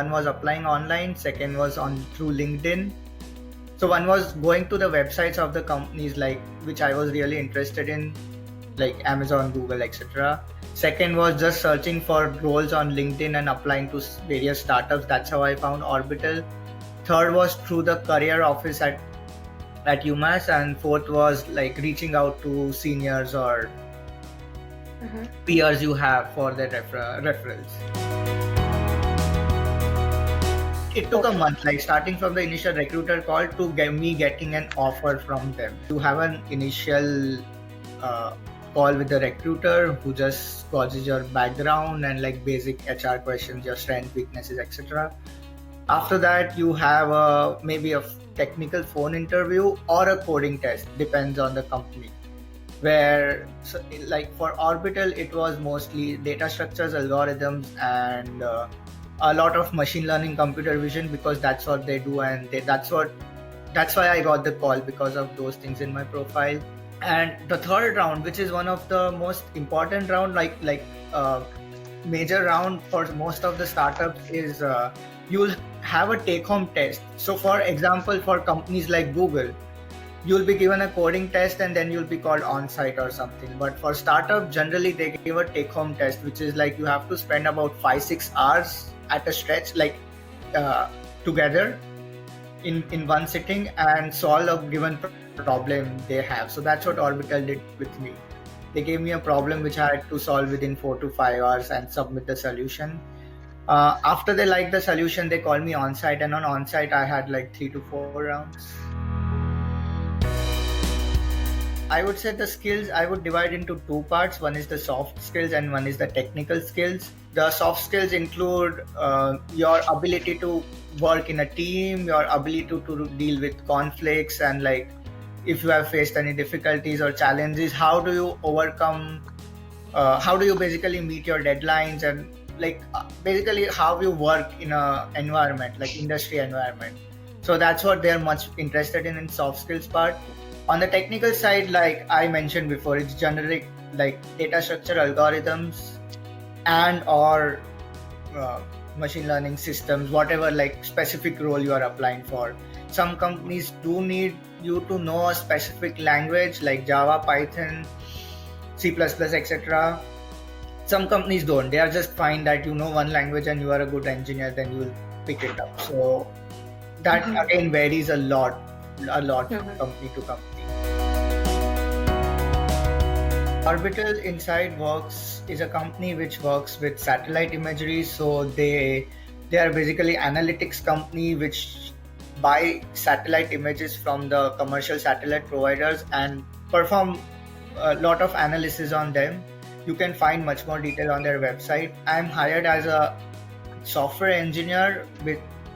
one was applying online, second was on through LinkedIn. So one was going to the websites of the companies like which I was really interested in, like Amazon, Google, etc. Second was just searching for roles on LinkedIn and applying to various startups. That's how I found Orbital. Third was through the career office at UMass, and fourth was like reaching out to seniors or peers you have for the referrals. It took a month, like starting from the initial recruiter call to me getting an offer from them. You have an initial call with the recruiter who just gauges your background and like basic HR questions, your strengths, weaknesses, etc. After that, you have maybe a technical phone interview or a coding test, depends on the company. Where, so, like for Orbital, it was mostly data structures, algorithms, and a lot of machine learning, computer vision, because that's what they do, and that's why I got the call, because of those things in my profile. And the third round, which is one of the most important round, major round for most of the startups, is you'll have a take-home test. So for example, for companies like Google, you'll be given a coding test and then you'll be called on-site or something. But for startup, generally they give a take-home test, which is like you have to spend about 5-6 hours at a stretch, like together in one sitting, and solve a given problem they have. So that's what Orbital did with me. They gave me a problem which I had to solve within 4 to 5 hours and submit the solution. After they liked the solution, they called me on-site, and on on-site I had like 3 to 4 rounds. I would say the skills I would divide into two parts. One is the soft skills and one is the technical skills. The soft skills include your ability to work in a team, your ability to deal with conflicts, and like if you have faced any difficulties or challenges, how do you overcome, how do you basically meet your deadlines, and like basically how you work in a environment like industry environment. So that's what they're much interested in soft skills part. On the technical side, like I mentioned before, it's generic like data structure, algorithms, and or machine learning systems, whatever like specific role you are applying for. Some companies do need you to know a specific language like Java, Python, C++, etc. Some companies don't. They are just fine that you know one language and you are a good engineer, then you will pick it up. So that again varies a lot from company to company. Orbital Inside Works is a company which works with satellite imagery. So they are basically analytics company which buy satellite images from the commercial satellite providers and perform a lot of analysis on them. You can find much more detail on their website. I'm hired as a software engineer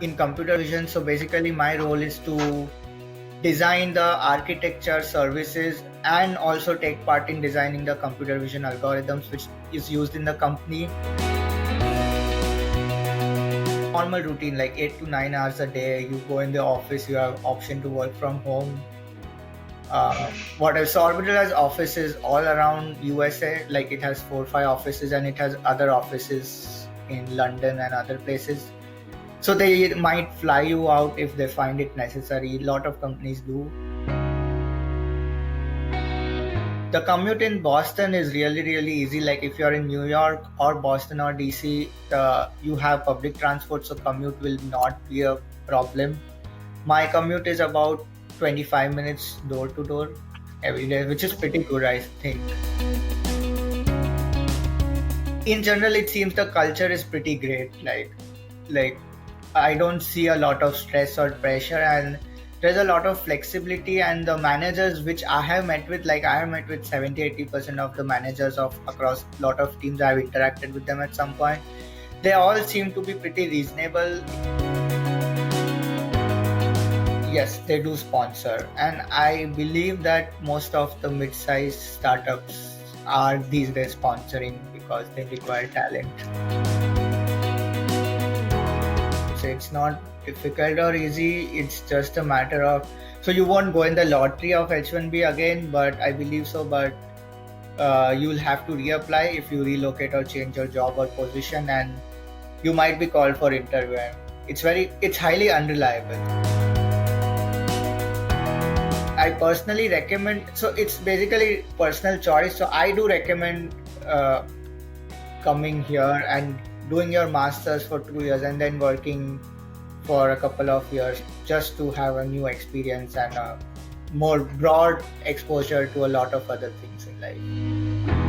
in computer vision. So basically my role is to design the architecture, services, and also take part in designing the computer vision algorithms which is used in the company. Normal routine, like 8 to 9 hours a day. You go in the office, you have option to work from home. What else? So Orbital has offices all around USA, like it has 4 or 5 offices, and it has other offices in London and other places. So they might fly you out if they find it necessary. A lot of companies do. The commute in Boston is really, really easy. Like if you're in New York or Boston or DC, you have public transport, so commute will not be a problem. My commute is about 25 minutes door to door every day, which is pretty good, I think. In general, it seems the culture is pretty great. Like I don't see a lot of stress or pressure, and there's a lot of flexibility. And the managers which I have met with, like I have met with 70-80% of the managers of across a lot of teams. I've interacted with them at some point. They all seem to be pretty reasonable. Yes, they do sponsor, and I believe that most of the mid-sized startups are these days sponsoring because they require talent. So it's not difficult or easy, it's just a matter of, so you won't go in the lottery of H1B again, but I believe so, but you'll have to reapply if you relocate or change your job or position, and you might be called for interview, and it's highly unreliable. I personally recommend, so it's basically personal choice, so I do recommend coming here and doing your masters for 2 years and then working for a couple of years just to have a new experience and a more broad exposure to a lot of other things in life.